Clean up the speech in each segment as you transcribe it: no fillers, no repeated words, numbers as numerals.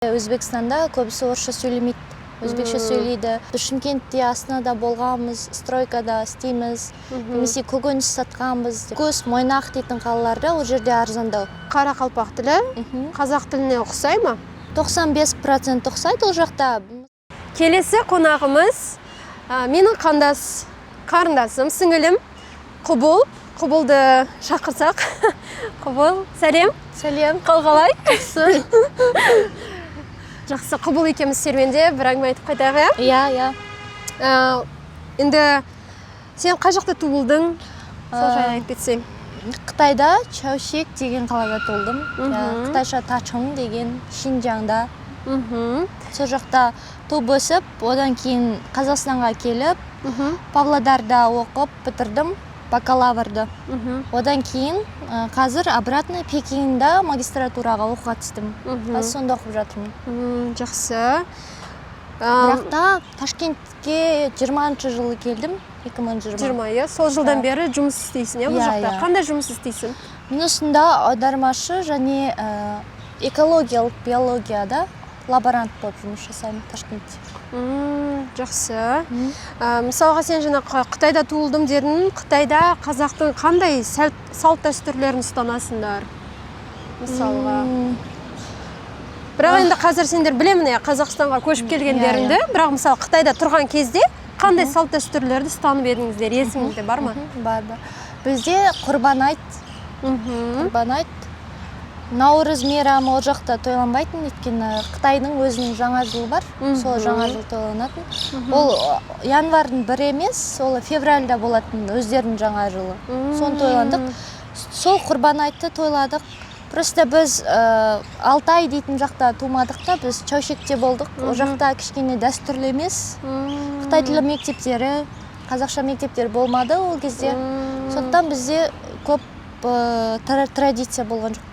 Өзбекстанда көбісі орысша сөйлемейді, өзбекше сөйлейді. Біз Шымкентте астанада болғанбыз, стройкада істейміз, немесе көкөніс сатқанбыз. Көз Мойнақ дейтін қалаларда ол жерде арзандау. Қарақалпақ тілі қазақ тіліне ұқсай ма? 95% ұқсайды ол жақта. Келесі қонағымыз менің қарындасым, сіңілім Құбыл. Құбылды шақырсақ. Құбыл, сәлем. Сәлем. Қалғалай? Жақсы, Құбыл екеміз серуенде бір әңгіме айтып қайтайық, Иә. Енді сен қай жақта туылдың? Сол жайлы айтып кетсең. Қытайда Чаушек деген қалада туылдым. Қытайша Тачың деген Шинжаңда. Сол жақта туып өсіп, одан кейін Қазақстанға келіп, Павлодарда оқып бітірдім бакалаврды. Одан кейін қазір обратно Пекинда магистратураға оқуға түстім. Қазір сонда оқып жатырмын. Жақсы. Бірақ та Ташкентке 20-шы жылы келдім, 2020. 20, сол жылдан бері жұмыс істейсің, бұл жақта. Қандай жұмыс істейсің? Мен осында аудармашы және экологиялық биологияда лаборант болып жұмыс жасаймын Ташкентте. Жақсы. Мысалға сен жаңа Қытайда туылдым дедің. Қытайда қазақтың қандай салт дәстүрлерін ұстанасыңдар? Мысалға. Бірақ енді қазір сендер білемін, Қазақстанға көшіп келгендеріңді, бірақ мысалы Қытайда тұрған кезде қандай салт дәстүрлерді ұстанып едіңіздер? Есіңізде бар ма? Бар. Бізде Құрбан айт. Наурыз мейрамы ол жақта тойланбайтын, өйткені Қытайдың өзінің жаңа жылы бар, сол жаңа жыл тойланатын. Ол январдың 1 емес, ол февральда болатын өздерінің жаңа жылы. Соны тойландық. Сол Құрбан айтты тойладық. Просто біз Алтай дейтін жақта тумадық та, біз Чаушекте болдық. Ол жақта кішкене дәстүрлі емес. Қытай тілі мектептері, қазақша мектептер болмады ол кезде. Сондықтан бізде көп традиция болған жоқ.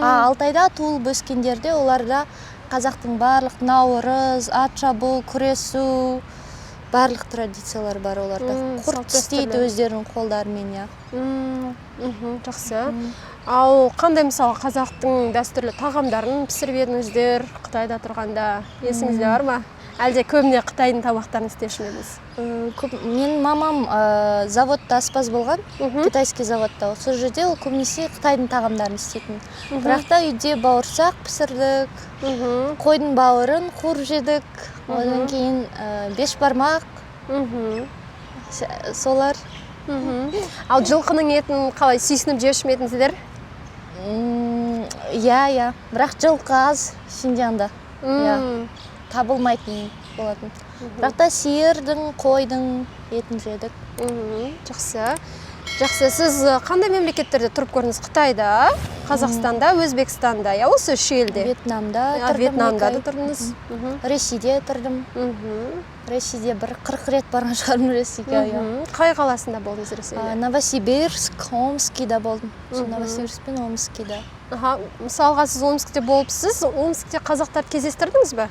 Алтайда туылып өскендерде оларда қазақтың барлық наурыз, ат шабу, күресу, барлық традициялар бар оларда. Құрт істейді өздерінің қолдарымен. Жақсы. Ал қандай мысалы қазақтың дәстүрлі тағамдарын пісіріп едіңіздер Қытайда тұрғанда? Есіңізде бар ма? Әлде көбіне Қытайдың тамақтарын істеуші едіңіз? Мен мамам заводта аспаз болған, китайский заводта. Сол жерде ол көбінесе Қытайдың тағамдарын істейтін. Бірақ та үйде бауырсақ пісірдік, қойдың бауырын қуырып жедік, одан кейін бешбармақ, солар. Ал жылқының етін қалай сүйсініп жеп ме едіңіздер? Иә, бірақ жылқы аз Шинжаңда. Табылмайтын болатын. Бірақ та сиырдың, қойдың етін жедік. Жақсы. Жақсы, сіз қандай мемлекеттерде тұрып көрдіңіз? Қытайда, Қазақстанда, Өзбекстанда, осы үш елде? Вьетнамда да тұрдыңыз. Ресейде тұрдым. Ресейде бір 40 рет барған шығармын Ресейге. Қай қаласында болдыңыз Ресейде? Новосибирск, Омскіде болдым. Новосибирск пен Омскіде. Мысалға сіз Омскіде болыпсыз, Омскіде қазақтарды кездестірдіңіз бе?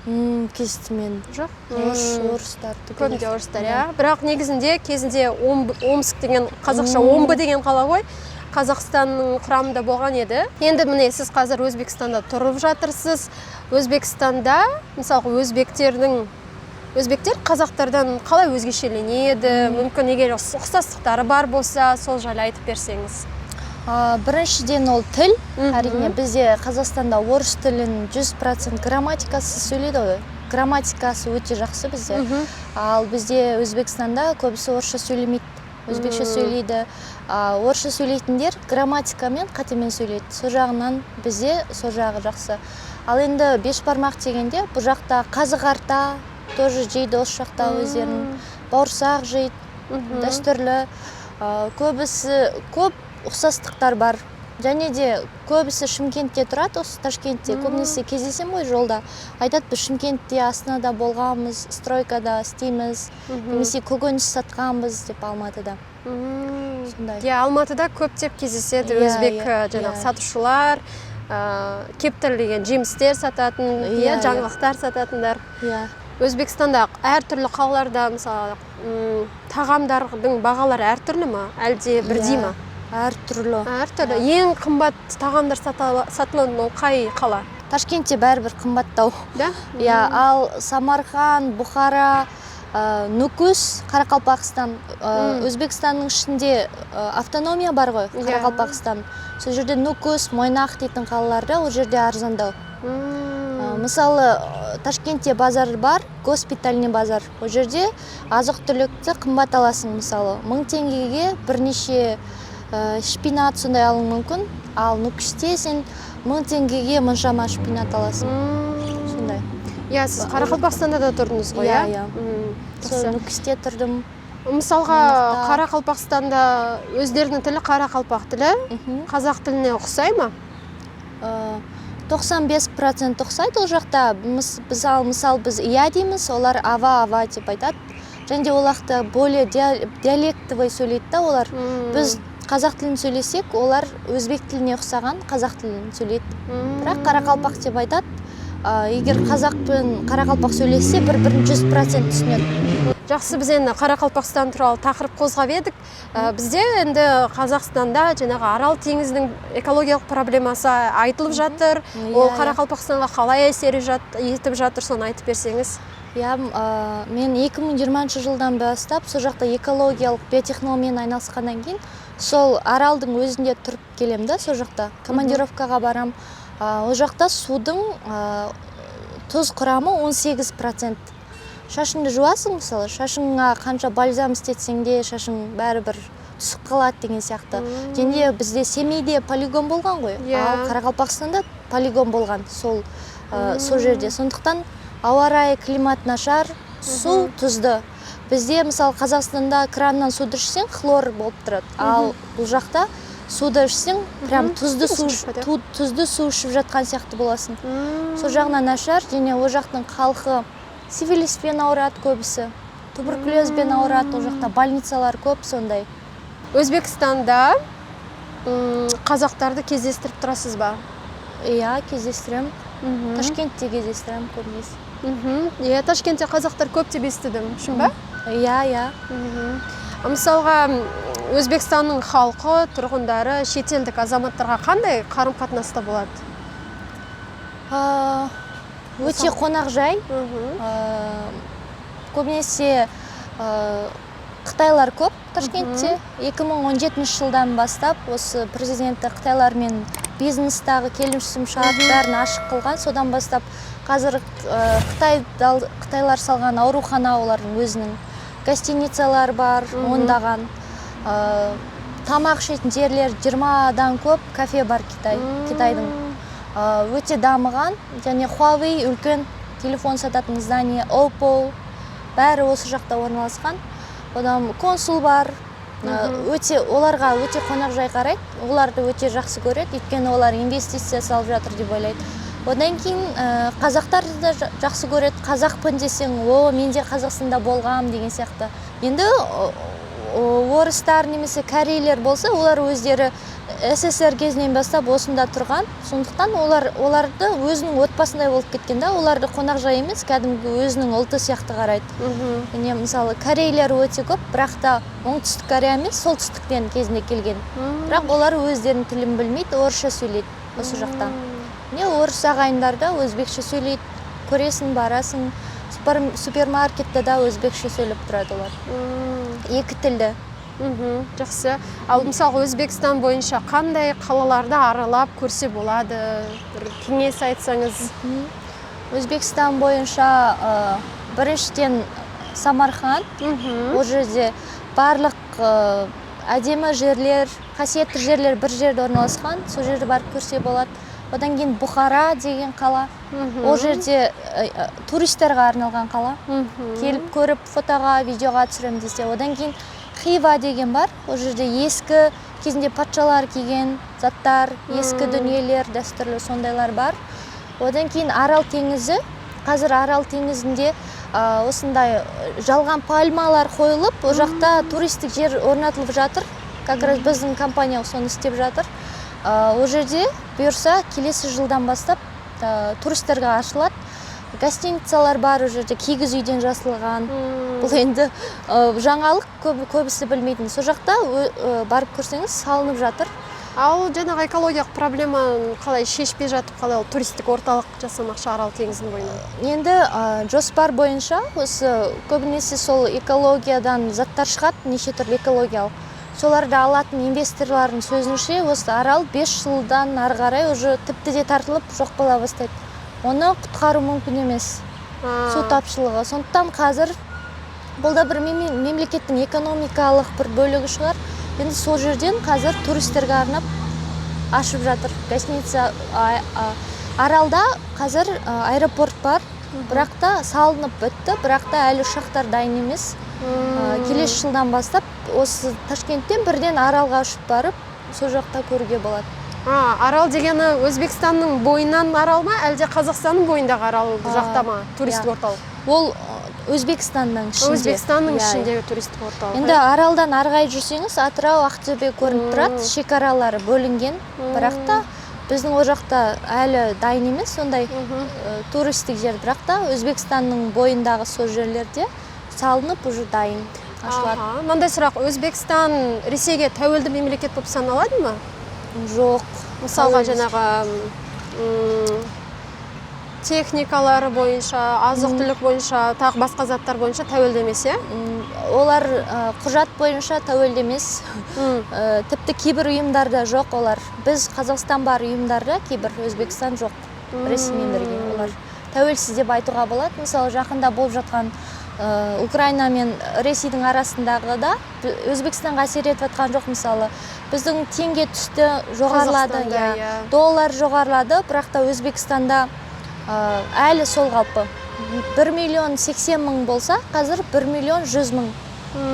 Кездестірмедім. Жоқ? Орыстарды. Көбінде орыстар, бірақ негізінде кезінде Омск деген, қазақша Омбы деген қала ғой, Қазақстанның құрамында болған еді. Енді міне сіз қазір Өзбекстанда тұрып жатырсыз. Өзбекстанда, мысалға өзбектер қазақтардан қалай өзгешеленеді? Мүмкін егер ұқсастықтары бар болса, сол жайлы айтып берсеңіз. Біріншіден ол тіл. Әрине бізде Қазақстанда орыс тілін 100% грамматикасы сөйлейді ғой. Грамматикасы өте жақсы бізде. Ал бізде Өзбекстанда көбісі орысша сөйлемейді, өзбекше сөйлейді. Орысша сөйлейтіндер грамматикамен, қатемен сөйлейді. Сол жағынан бізде сол жағы жақсы. Ал енді бешбармақ дегенде бұл жақта қазы қарта тоже жейді, осы жақта өздерінің бауырсақ жейді, дәстүрлі. Көп ұқсастықтар бар. Және де көбісі Шымкентте тұрады, осы Ташкентте. Көбінесе кездесем ғой жолда. Айтады, біз Шымкентте астанада болғанбыз, стройкада істейміз, немесе көкөніс сатқанбыз деп Алматыда. Алматыда көптеп кездеседі өзбек сатушылар, кептірілген жемістер сататын, жаңалықтар сататындар. Өзбекстанда әртүрлі қалаларда мысалы тағамдардың бағалары әртүрлі ма? Әлде бірдей ма? Әртүрлі. Ең қымбат тағамдар сатылатын ол қай қала? Ташкентте бәрібір қымбаттау. Да? Иә, ал Самарқан, Бұхара, Нүкіс, Қарақалпақстан, Өзбекстанның ішінде автономия бар ғой, Қарақалпақстан. Сол жерде Нүкіс, Мойнақ дейтін қалаларда, ол жерде арзандау. Мысалы, Ташкентте базар бар, госпитальный базар. Ол жерде азық-түлікті қымбат аласың, мысалы. 1000 теңгеге бірнеше шпинат сондай алың мүмкін, ал Нүкісте сен 1000 теңгеге мұншама шпинат аласың. Сондай. Иә, сіз Қарақалпақстанда да тұрдыңыз ғой, иә? Сол Нүкісте тұрдым. Мысалға, Қарақалпақстанда өздерінің тілі Қарақалпақ тілі, қазақ тіліне ұқсай ма? 95% ұқсайды ол жақта. Мысал біз иә дейміз, олар ава деп айтады. Және де ол жақта более диалектовый сөйлейді да олар. Біз қазақ тілін сөйлесек, олар өзбек тіліне ұқсаған қазақ тілін сөйлейді. Бірақ Қарақалпақ деп айтады. Егер қазақ пен Қарақалпақ сөйлесе, бір-бірін 100% түсінеді. Жақсы, біз енді Қарақалпақстан туралы тақырып қозғап едік. Бізде енді Қазақстанда жаңағы Арал теңізінің экологиялық проблемасы айтылып жатыр. Ол Қарақалпақстанға қалай әсер етіп жатыр, соны айтып берсеңіз. Иә, мен 2020 жылдан бастап сол жақта экологиялық биотехнологиямен айналысқаннан кейін сол Аралдың өзінде тұрып келем да, сол жақта командировкаға барам. Ол жақта судың тұз құрамы 18%. Шашыңды жуасың, мысалы, шашыңа қанша бальзам істетсең де, шашың бәрібір түсіп қалады деген сияқты. Және бізде Семейде полигон болған ғой, ал Қарақалпақстанда полигон болған сол жерде. Сондықтан ауа райы, климат нашар, су тұзды. Бізде, мысалы, Қазақстанда краннан суды ішсең, хлор болып тұрады. Ал бұл жақта суды ішсең, прям тұзды су ішіп жатқан сияқты боласың. Сол жағынан нашар, және ол жақтың халқы сифилиспен ауырады көбісі, туберкулезбен ауырады, ол жақта больницалар көп сондай. Өзбекстанда қазақтарды кездестіріп тұрасыз ба? Иә, кездестірем. Ташкентте кездестірем көбінесе. Иә, Ташкентте қазақтар көп деп естідім, шын ба? Иә. Мысалға, Өзбекстанның халқы, тұрғындары шетелдік азаматтарға қандай қарым-қатынаста болады? Өте қонақжай. Көбінесе Қытайлар көп Ташкентте. 2017 жылдан бастап осы президенті Қытайлармен бизнестағы келісім-шарт бәрін ашық қылған. Содан бастап қазір Қытайлар салған аурухана олардың өзінің. Гостиницалар бар, ондаған. Тамақ ішетін жерлер 20-дан көп, кафе бар Қытайдың. Өте дамыған, және Huawei үлкен телефон сататын здание, Oppo, бәрі осы жақта орналасқан. Одан консул бар, оларға өте қонақжай қарайды, оларды өте жақсы көреді, өйткені олар инвестиция салып жатыр деп ойлайды. Одан кейін қазақтарды да жақсы көреді, қазақпын десең, мен де Қазақстанда болғам деген сияқты. Енді орыстар немесе корейлер болса, олар өздері СССР кезінен бастап осында тұрған, сондықтан оларды өзінің отбасындай болып кеткен да, оларды қонақжай емес, кәдімгі өзінің ұлты сияқты қарайды. Және мысалы корейлер өте көп, бірақ та оңтүстік Корея емес, солтүстіктен кезінде келген. Бірақ олар өздерінің тілін білмейді, орысша сөйлейді осы жақтан. Не орыс ағайындар да өзбекше сөйлейді, көресің, барасың, супермаркетте да өзбекше сөйлеп тұрады олар. Екі тілді. Жақсы. Ал мысалы Өзбекстан бойынша қандай қалаларды аралап көрсе болады? Бір кеңес айтсаңыз. Өзбекстан бойынша біріншіден Самарқан. Ол жерде барлық әдемі жерлер, қасиетті жерлер бір жерде орналасқан. Сол жерде барып көрсе болады. Одан кейін Бұхара деген қала. Ол жерде туристерға арналған қала. Келіп көріп фотоға, видеоға түсірем десе. Одан кейін Хива деген бар. Ол жерде ескі кезінде патшалар киген заттар, ескі дүниелер, дәстүрлі сондайлар бар. Одан кейін Арал теңізі. Қазір Арал теңізінде осындай жалған пальмалар қойылып, ол жақта туристік жер орнатылып жатыр. Как раз біздің компания соны істеп жатыр. Ол жерде бұйырса келесі жылдан бастап туристерге ашылады. Гостиницалар бар, ол жерде кигіз үйден жасалған. Бұл енді жаңалық көбісі білмейтін. Сол жақта барып көрсеңіз салынып жатыр. Ал жаңағы экологиялық проблеманы қалай шешпей жатып, қалай ол туристік орталық жасамақшы Арал теңізінің бойына? Енді жоспар бойынша осы көбінесе сол экологиядан заттар шығады, неше түрлі экологиялық. Соларды алатын инвесторлардың сөзінше, осы Арал 5 жылдан ары қарай уже тіпті де тартылып жоқ бола бастайды. Оны құтқару мүмкін емес. Су тапшылығы. Сондықтан қазір бұл да бір мемлекеттің экономикалық бір бөлігі шығар. Енді сол жерден қазір туристерге арнап ашып жатыр. Гостиница Аралда қазір аэропорт бар, бірақ та салынып бітті, бірақ та әлі ұшақтар дайын емес. Келесі жылдан бастап осы Ташкенттен бірден Аралға ұшып барып, сол жақта көруге болады. Арал дегені Өзбекстанның бойынан Арал ма, әлде Қазақстанның бойындағы Арал жақта ма туристік орталық? Ол Өзбекстанның ішінде. Өзбекстанның ішіндегі туристік орталық. Енді Аралдан арғай жүрсеңіз, Атырау, Ақтөбе көрініп тұрады, шекаралары бөлінген, бірақ та біздің ол жақта әлі дайын емес, сондай туристік жер, бірақ та Өзбекстанның бойындағы сол жерлерде салынып уже дайын ашылады. Мынандай сұрақ, Өзбекстан Ресейге тәуелді мемлекет болып саналады ма? Жоқ. Мысалға жаңағы техникалары бойынша, азық-түлік бойынша, тағы басқа заттар бойынша тәуелді емес, е? Олар құжат бойынша тәуелді емес. Тіпті кейбір ұйымдарда жоқ олар. Біз Қазақстан бар ұйымдарда, кейбір Өзбекстан жоқ. Ресеймен бірге олар тәуелсіз деп айтуға болады. Мысалы, жақында болып жатқан Украина мен Ресейдің арасындағы да Өзбекстанға әсер етіп жатқан жоқ. Мысалы, біздің теңге түсті, жоғарылады, доллар жоғарылады, бірақ та Өзбекстанда әлі сол қалпы. 1.080.000 болса, қазір 1.100.000.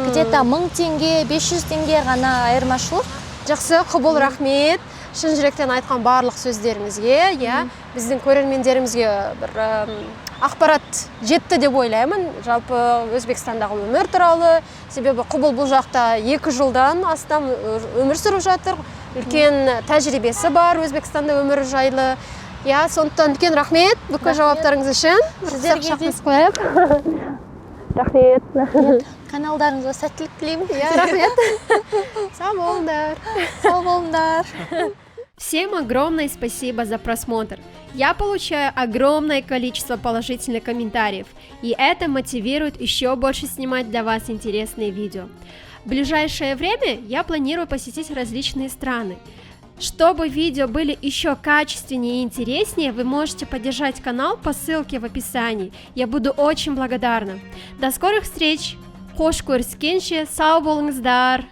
Где-то 1000 теңге, 500 теңге ғана айырмашылық. Жақсы, құбыл рахмет. Шын жүректен айтқан барлық сөздеріңізге, біздің көрермендерімізге бір ақпарат жетті деп ойлаймын. Жалпы Өзбекстандағы өмір туралы, себебі құбыл бұл жақта 2 жылдан астам өмір сүріп жатыр. Үлкен тәжірибесі бар Өзбекстанда өмір жайлы. Сондықтан үлкен рахмет бүкіл жауаптарыңыз үшін. Сіздерге де рахмет. Каналдарыңызға сәттілік тілеймін. Рахмет. Сау болыңдар. Сау болыңдар. Всем огромное спасибо за просмотр. Я получаю огромное количество положительных комментариев, и это мотивирует еще больше снимать для вас интересные видео. В ближайшее время я планирую посетить различные страны. Чтобы видео были еще качественнее и интереснее, вы можете поддержать канал по ссылке в описании. Я буду очень благодарна. До скорых встреч! Хош көріскенше, сау болыңыздар!